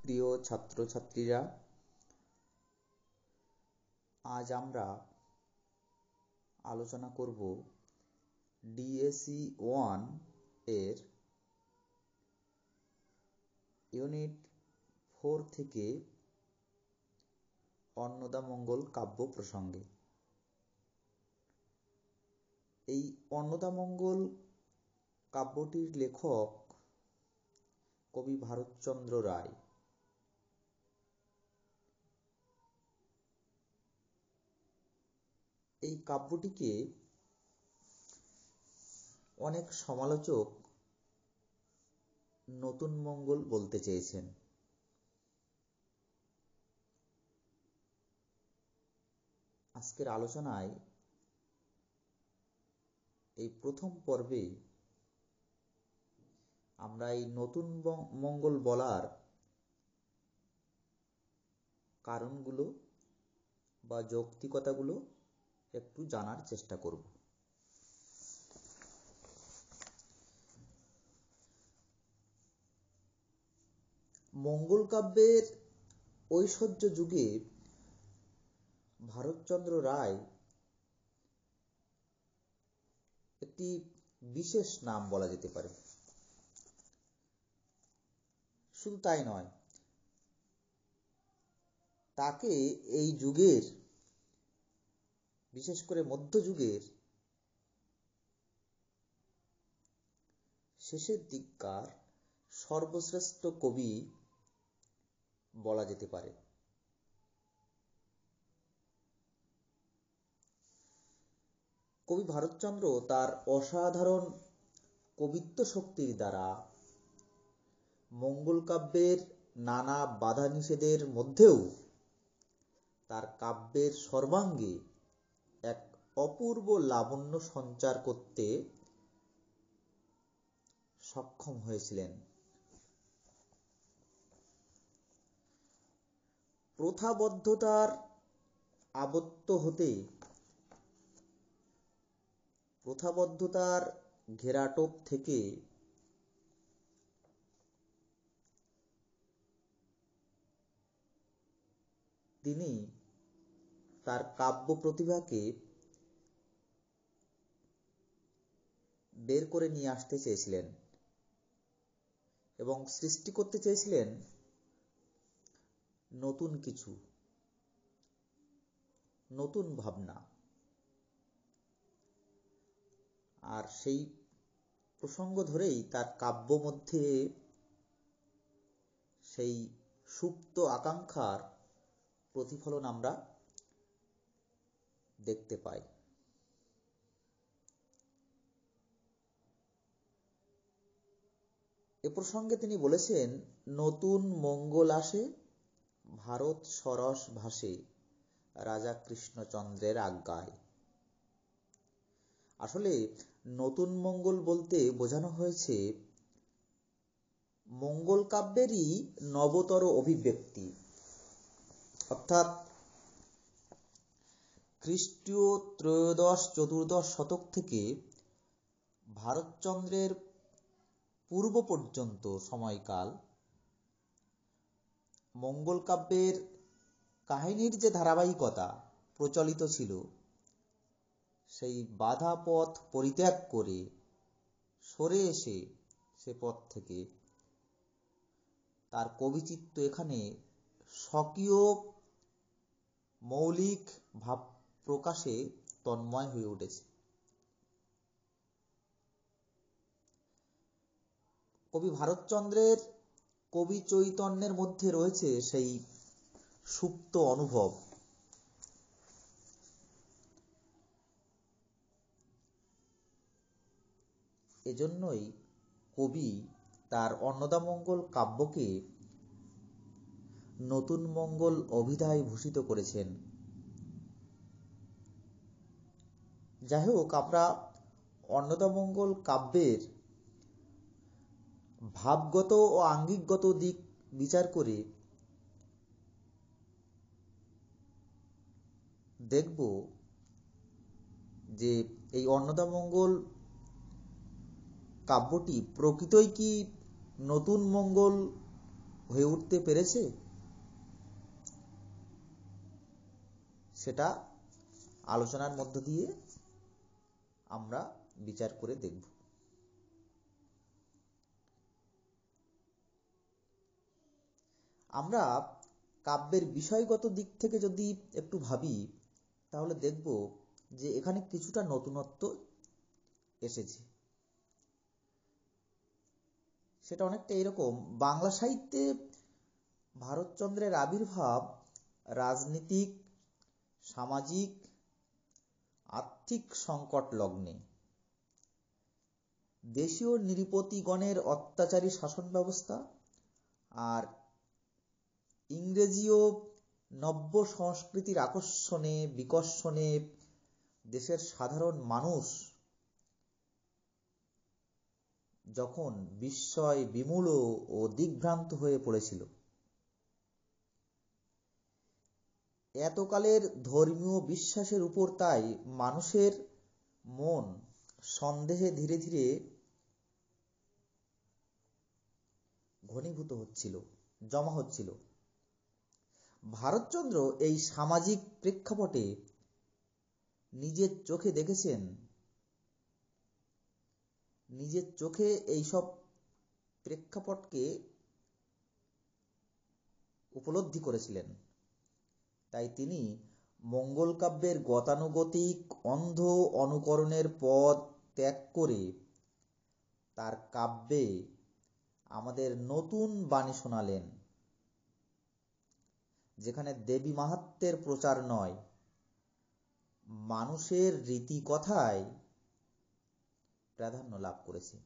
প্রিয় ছাত্রছাত্রীরা, আজ আমরা আলোচনা করব DSE-1 এর ইউনিট 4 থেকে অন্নদামঙ্গল কাব্য প্রসঙ্গে। এই অন্নদামঙ্গল কাব্যটির লেখক কবি ভারতচন্দ্র রায়। এই কাব্যটিকে অনেক সমালোচক নতুন মঙ্গল বলতে চেয়েছেন। আজকের আলোচনায় এই প্রথম পর্বে আমরা এই নতুন মঙ্গল বলার কারণগুলো বা যৌক্তিকতাগুলো একটু জানার চেষ্টা করব। মঙ্গল কাব্যের ঐশ্বর্য যুগে ভারতচন্দ্র রায় একটি বিশেষ নাম বলা যেতে পারে। শুধু তাই নয়, তাকে এই যুগের, বিশেষ করে মধ্যযুগের শেষের দিককার সর্বশ্রেষ্ঠ কবি বলা যেতে পারে। কবি ভারতচন্দ্র তার অসাধারণ কবিত্ব শক্তির দ্বারা মঙ্গল কাব্যের নানা বাধা নিষেধের মধ্যেও তার কাব্যের সর্বাঙ্গে এক অপূর্ব লাবণ্য সঞ্চার করতে সক্ষম হয়েছিলেন। প্রথাবদ্ধতার আবদ্ধ হতে, প্রথাবদ্ধতার ঘেরাটোপ থেকে তিনি তার কাব্য প্রতিভাকে বের করে নিয়ে আসতে চেয়েছিলেন এবং সৃষ্টি করতে চেয়েছিলেন নতুন কিছু, নতুন ভাবনা। আর সেই প্রসঙ্গ ধরেই তার কাব্য মধ্যে সেই সুপ্ত আকাঙ্ক্ষার প্রতিফলন আমরা দেখতে পাই। এ প্রসঙ্গে তিনি বলেছেন, নতুন মঙ্গল আসে, ভারত সরস ভাসে, রাজা কৃষ্ণচন্দ্রের আজ্ঞায়। আসলে নতুন মঙ্গল বলতে বোঝানো হয়েছে মঙ্গল কাব্যেরই নবতর অভিব্যক্তি, অর্থাৎ খ্রিস্টীয় ত্রয়োদশ-চতুর্দশ শতক থেকে ভারতচন্দ্রের পূর্ব পর্যন্ত সময়কাল মঙ্গল কাব্যের কাহিনীর যে ধারাবাহিকতা প্রচলিত ছিল, সেই বাধা পথ পরিত্যাগ করে সরে এসে সে পথ থেকে তার কবিচিত্ত এখানে স্বকীয় মৌলিক ভাব প্রকাশে তন্ময় হয়ে উঠেছে। কবি ভারতচন্দ্রের কবি চৈতন্যের মধ্যে রয়েছে সেই সুপ্ত অনুভব। এজন্যই কবি তার অন্নদামঙ্গল কাব্যকে নতুন মঙ্গল অভিধায় ভূষিত করেছেন। যাই হোক, আমরা অন্নদামঙ্গল কাব্যের ভাবগত ও আঙ্গিকগত দিক বিচার করে দেখব যে এই অন্নদামঙ্গল কাব্যটি প্রকৃতই কি নতুন মঙ্গল হয়ে উঠতে পেরেছে, সেটা আলোচনার মধ্য দিয়ে আমরা বিচার করে দেখব। আমরা কাব্যের বিষয়গত দিক থেকে যদি একটু ভাবি, তাহলে দেখব যে এখানে কিছুটা নতুনত্ব এসেছে। সেটা অনেকটা এরকম, বাংলা সাহিত্যে ভারতচন্দ্রের আবির্ভাব রাজনীতিক, সামাজিক, আর্থিক সংকট লগ্নে। দেশীয় নৃপতিগণের অত্যাচারী শাসন ব্যবস্থা আর ইংরেজীয় নব্য সংস্কৃতির আকর্ষণে বিকর্ষণে দেশের সাধারণ মানুষ যখন বিস্ময় বিমূঢ় ও দিগ্ভ্রান্ত হয়ে পড়েছিল, এতকালের ধর্মীয় বিশ্বাসের উপর তাই মানুষের মন সন্দেহে ধীরে ধীরে ঘনীভূত হচ্ছিল, জমা হচ্ছিল। ভারতচন্দ্র এই সামাজিক প্রেক্ষাপটে নিজের চোখে দেখেছেন, নিজের চোখে এইসব প্রেক্ষাপটকে উপলব্ধি করেছিলেন। তাই তিনি মঙ্গল কাব্যের গতানুগতিক অন্ধ অনুকরণের পথ ত্যাগ করে তার কাব্যে আমাদের নতুন বাণী শোনালেন, যেখানে দেবী মাহাত্ম্যের প্রচার নয়, মানুষের রীতি কথায় প্রাধান্য লাভ করেছে।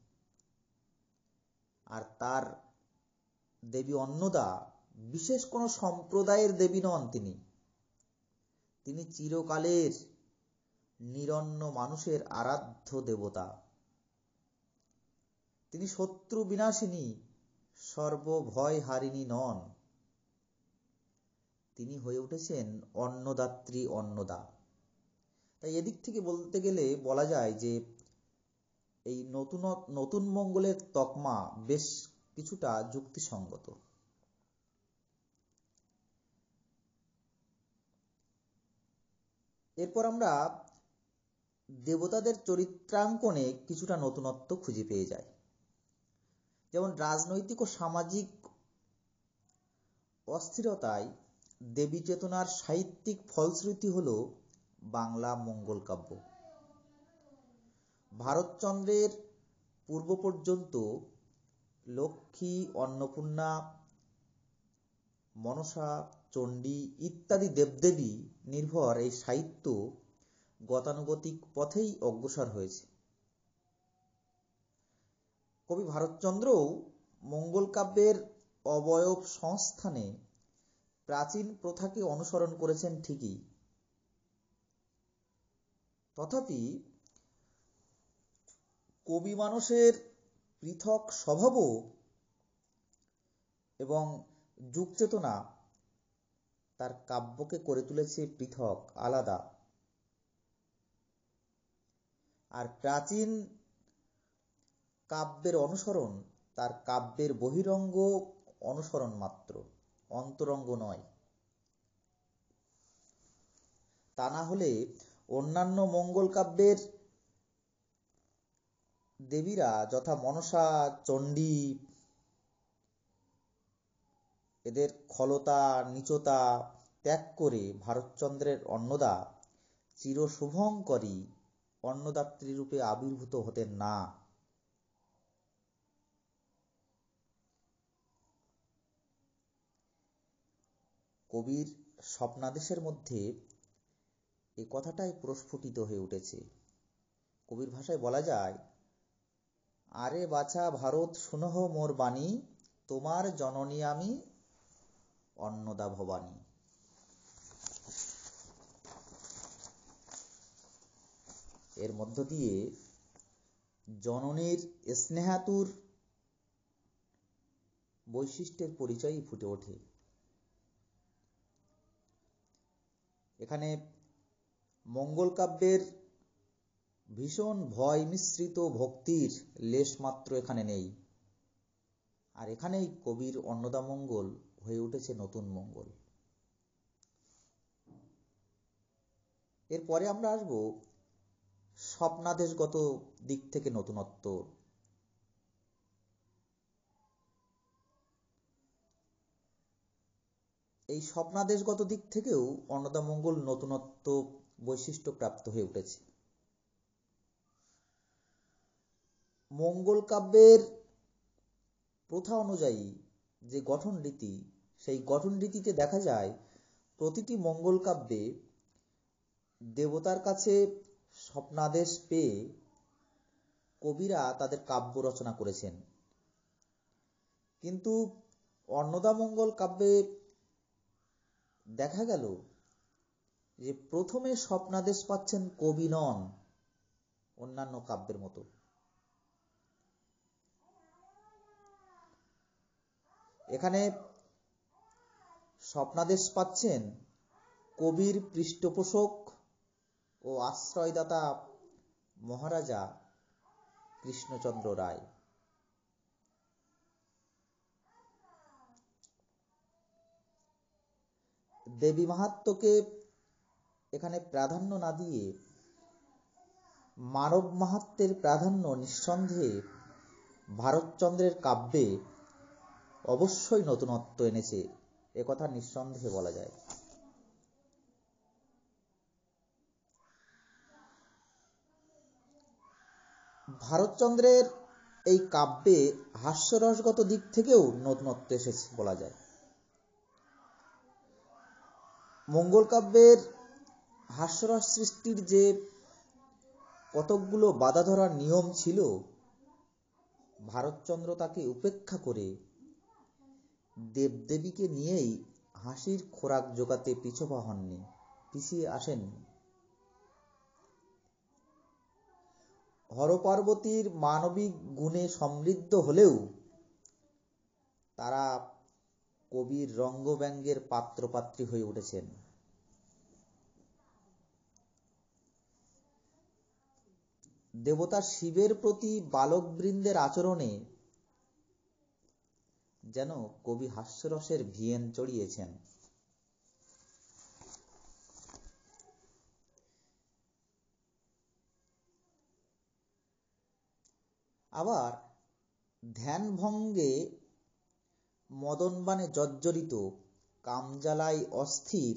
আর তার দেবী অন্নদা বিশেষ কোন সম্প্রদায়ের দেবী নন, তিনি চিরকালের নিরন্ন মানুষের আরাধ্য দেবতা। তিনি শত্রু বিনাশিনী, সর্বভয় হারিণী নন, তিনি হয়ে উঠেছেন অন্নদাত্রী অন্নদা। তাই এদিক থেকে বলতে গেলে বলা যায় যে এই নতুন মঙ্গলের তকমা বেশ কিছুটা যুক্তিসঙ্গত। এরপর আমরা দেবতাদের চরিত্রাঙ্কনে কিছুটা নতুনত্ব খুঁজে পেয়ে যাই। যেমন রাজনৈতিক ও সামাজিক অস্থিরতায় দেবী চেতনার সাহিত্যিক ফলশ্রুতি হল বাংলা মঙ্গল কাব্য। ভারতচন্দ্রের পূর্ব পর্যন্ত লক্ষ্মী, অন্নপূর্ণা, মনসা, চণ্ডী ইত্যাদি দেবদেবী নির্ভর এই সাহিত্য গতানুগতিক পথেই অগ্রসর হয়েছে। কবি ভারতচন্দ্রও মঙ্গল কাব্যের অবয়ব সংস্থানে প্রাচীন প্রথাকে অনুসরণ করেছেন ঠিকই, তথাপি কবি মানুষের পৃথক স্বভাবও এবং যুগচেতনা তার কাব্যকে করে তুলেছে পৃথক, আলাদা। আর প্রাচীন কাব্যের অনুসরণ তার কাব্যের বহিরঙ্গ অনুসরণ মাত্র, অন্তরঙ্গ নয়। তা না হলে অন্যান্য মঙ্গল কাব্যের দেবীরা যথা মনসা, চণ্ডী, এদের খলতা নীচতা ত্যাগ করে ভারতচন্দ্রের অন্নদা চিরশুভঙ্করী অন্নদাত্রী রূপে আবির্ভূত হতেন না। কবির স্বপ্নাদেশের মধ্যে এই কথাটাই প্রস্ফুটিত হয়ে উঠেছে। কবির ভাষায় বলা যায়, আরে বাছা ভারত শুনহ মোর বাণী, তোমার জননী আমি অন্নদা ভবানী। এর মধ্য দিয়ে জননীর স্নেহাতুর বৈশিষ্ট্যের পরিচয়ই ফুটে ওঠে। এখানে মঙ্গল কাব্যের ভীষণ ভয় মিশ্রিত ভক্তির লেশমাত্র এখানে নেই। আর এখানেই কবির অন্নদামঙ্গল হয়ে উঠেছে নতুন মঙ্গল। এরপরে আমরা আসব স্বপ্নাদেশগত দিক থেকে নতুনত্ব। এই স্বপ্নাদেশগত দিক থেকেও অন্নদামঙ্গল নতুনত্ব বৈশিষ্ট্য প্রাপ্ত হয়ে উঠেছে। মঙ্গল কাব্যের প্রথা অনুযায়ী যে গঠন রীতি, সেই গঠন রীতিতে দেখা যায় প্রতিটি মঙ্গল কাব্যে দেবতার কাছে স্বপ্নাদেশ পেয়ে কবিরা তাদের কাব্য রচনা করেছেন। কিন্তু অন্নদামঙ্গল কাব্যে দেখা গেল যে প্রথমে স্বপ্নাদেশ পাচ্ছেন কবি নন, অন্যান্য কাব্যের মতো। এখানে স্বপ্নাদেশ পাচ্ছেন কবির পৃষ্ঠপোষক ও আশ্রয়দাতা মহারাজা কৃষ্ণচন্দ্র রায়। দেবী মাহাত্ম্যকে এখানে প্রাধান্য না দিয়ে মানব মাহাত্ম্যের প্রাধান্য নিঃসন্দেহে ভারতচন্দ্রের কাব্যে অবশ্যই নতুনত্ব এনেছে, একথা নিঃসন্দেহে বলা যায়। ভারতচন্দ্রের এই কাব্যে হাস্যরসগত দিক থেকেও নতুনত্ব এসেছে বলা যায়। মঙ্গল কাব্যের হাস্যরস সৃষ্টির যে কতকগুলো বাঁধা ধরার নিয়ম ছিল, ভারতচন্দ্র তাকে উপেক্ষা করে দেবদেবীকে নিয়েই হাসির খোরাক জোগাতে পিছপা হননি, পিছিয়ে আসেননি। হরপার্বতীর মানবিক গুণে সমৃদ্ধ হলেও তারা কবির রঙ্গব্যঙ্গের পাত্রপাত্রী হয়ে উঠেছেন। দেবতা শিবের প্রতি বালকবৃন্দের আচরণে যেন কবি হাস্যরসের ভিয়েন চড়িয়েছেন। আবার ধ্যান ভঙ্গে মদনবাণে জর্জরিত, কামজ্বালায় অস্থির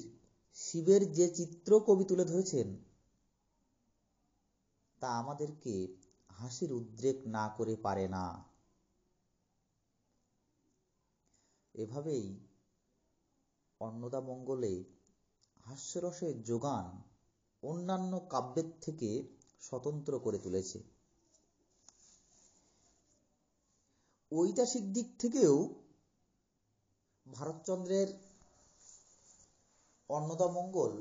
শিবের যে চিত্র কবি তুলে ধরেছেন, তা আমাদেরকে হাসির উদ্রেক না করে পারে না। এভাবেই অন্নদামঙ্গলে হাস্যরসের যোগান অন্যান্য কাব্যের থেকে স্বতন্ত্র করে তুলেছে। ঐতিহাসিক দিক থেকেও ভারতচন্দ্রের অন্নদামঙ্গল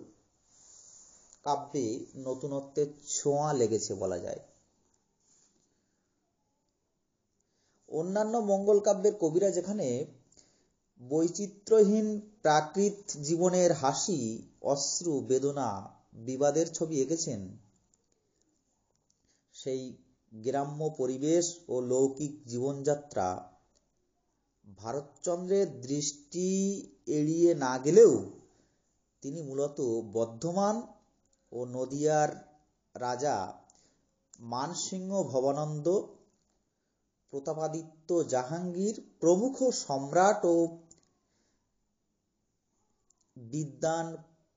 কাব্যে নতুনত্বের ছোঁয়া লেগেছে বলা যায়। অন্যান্য মঙ্গল কাব্যের কবিরা যেখানে বৈচিত্র্যহীন প্রাকৃত জীবনের হাসি, অশ্রু, বেদনা, বিবাদের ছবি এঁকেছেন, সেই গ্রাম্য পরিবেশ ও লৌকিক জীবনযাত্রা ভারতচন্দ্রের দৃষ্টি এড়িয়ে না গেলেও তিনি মূলত বর্ধমান ও নদিয়ার রাজা মানসিংহ ভবানন্দ, প্রতাপাদিত্য জাহাঙ্গীর প্রমুখ সম্রাট ও বিদ্বান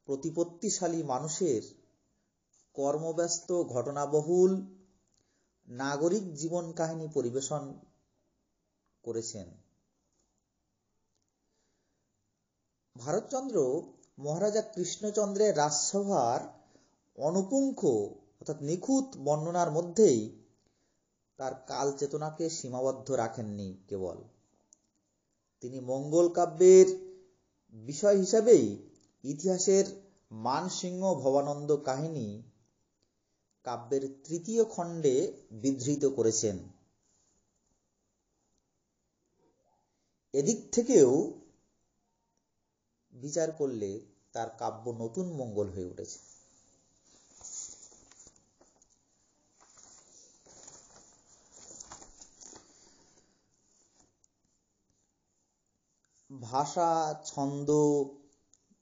প্রতিপত্তিশালী মানুষের কর্মব্যস্ত ঘটনাবহুল নাগরিক জীবন কাহিনী পরিবেশন করেছেন। ভারতচন্দ্র মহারাজা কৃষ্ণচন্দ্রের রাজসভার অনুপুঙ্খ অর্থাৎ নিখুঁত বর্ণনার মধ্যেই তার কাল চেতনাকে সীমাবদ্ধ রাখেননি কেবল, তিনি মঙ্গল কাব্যের বিষয় হিসাবেই ইতিহাসের মানসিংহ ভবানন্দ কাহিনী কাব্যের তৃতীয় খণ্ডে বিধৃত করেছেন। এদিক থেকেও বিচার করলে তার কাব্য নতুন মঙ্গল হয়ে উঠেছে। ভাষা, ছন্দ,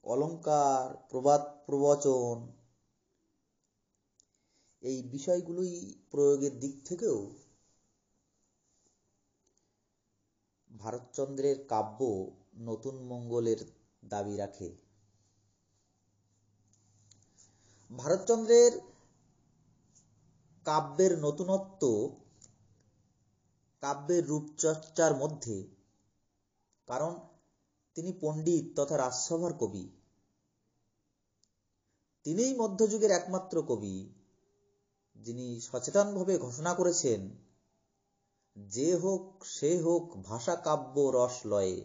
অলংকার, প্রবাদ প্রবচন এই বিষয়গুলোই প্রয়োগের দিক থেকেও ভারতচন্দ্রের কাব্য নতুন মঙ্গলের দাবি রাখে। ভারতচন্দ্রের কাব্যের নতুনত্ব কাব্যের রূপচর্চার মধ্যে, কারণ তিনি পণ্ডিত তথা রাজসভার কবি। তিনিই মধ্যযুগের একমাত্র কবি যিনি সচেতনভাবে ঘোষণা করেছেন, যে হোক সে হোক ভাষা কাব্য রস লয়ে।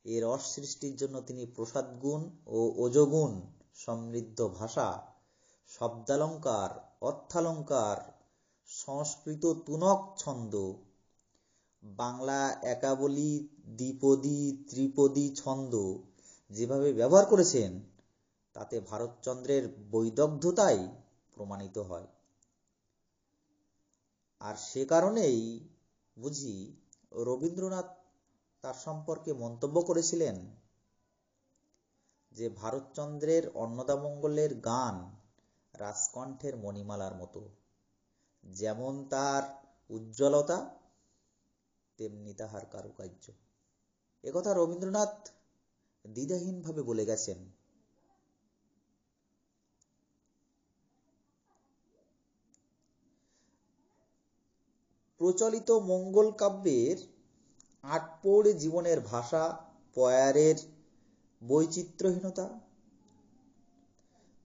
এ রস সৃষ্টির জন্য তিনি প্রসাদগুণ ও ওজগুণ সমৃদ্ধ ভাষা, শব্দালঙ্কার, অর্থালঙ্কার, সংস্কৃত তুনক ছন্দ, বাংলা একাবলি, দ্বিপদী, ত্রিপদী ছন্দ যেভাবে ব্যবহার করেছেন, তাতে ভারতচন্দ্রের বৈদগ্ধ্যতাই প্রমাণিত হয়। আর সে কারণেই বুঝি রবীন্দ্রনাথ তার সম্পর্কে মন্তব্য করেছিলেন যে ভারতচন্দ্রের অন্নদামঙ্গলের গান রাজকণ্ঠের মণিমালার মতো, যেমন তার উজ্জ্বলতা তেমনি তাহার কারুকার্য। একথা রবীন্দ্রনাথ দ্বিধাহীনভাবে বলে গেছেন। প্রচলিত মঙ্গল কাব্যের আটপৌড়ে জীবনের ভাষা, পয়ারের বৈচিত্র্যহীনতা,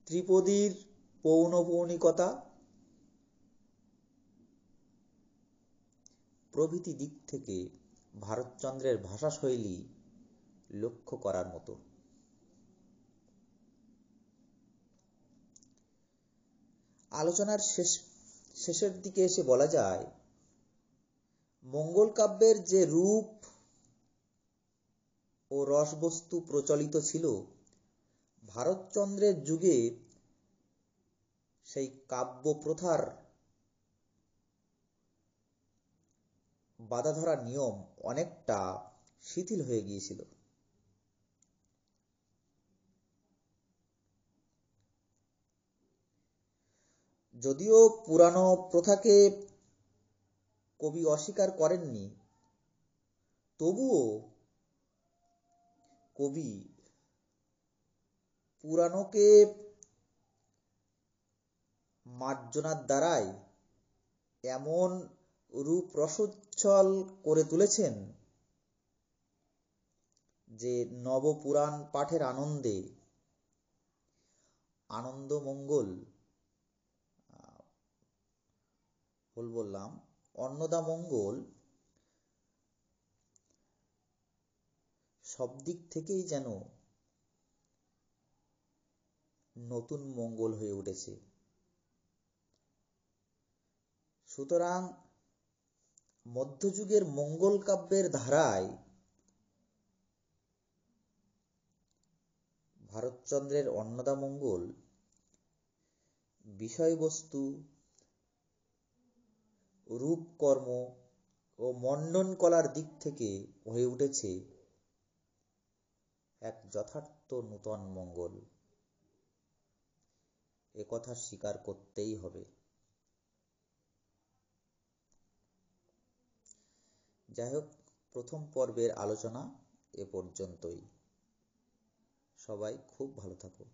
ত্রিপদীর পৌনঃপৌনিকতা প্রভৃতি দিক থেকে ভারতচন্দ্রের ভাষাশৈলী লক্ষ্য করার মতো। আলোচনার শেষের দিকে এসে বলা যায়, মঙ্গল কাব্যের যে রূপ ও রসবস্তু প্রচলিত ছিল, ভারতচন্দ্রের যুগে সেই কাব্য প্রথার বাঁধাধরা নিয়ম অনেকটা শিথিল হয়ে গিয়েছিল। যদিও পুরানো প্রথাকে কবি অস্বীকার করেননি, তবুও কবি পুরাণকে মার্জনার দ্বারাই এমন রূপ রসোচ্ছল করে তুলেছেন যে নবপুরাণ পাঠের আনন্দে আনন্দমঙ্গল বললাম অন্নদামঙ্গল সব দিক থেকেই যেন নতুন মঙ্গল হয়ে উঠেছে। সুতরাং মধ্যযুগের মঙ্গল কাব্যের ধারায় ভারতচন্দ্রের অন্নদামঙ্গল বিষয়বস্তু, রূপকর্ম ও মণ্ডন কলার দিক থেকে হয়ে উঠেছে এক যথার্থ নূতন মঙ্গল। একথা স্বীকার করতেই হবে। যাই হোক, প্রথম পর্বের আলোচনা এ পর্যন্তই। সবাই খুব ভালো থাকো।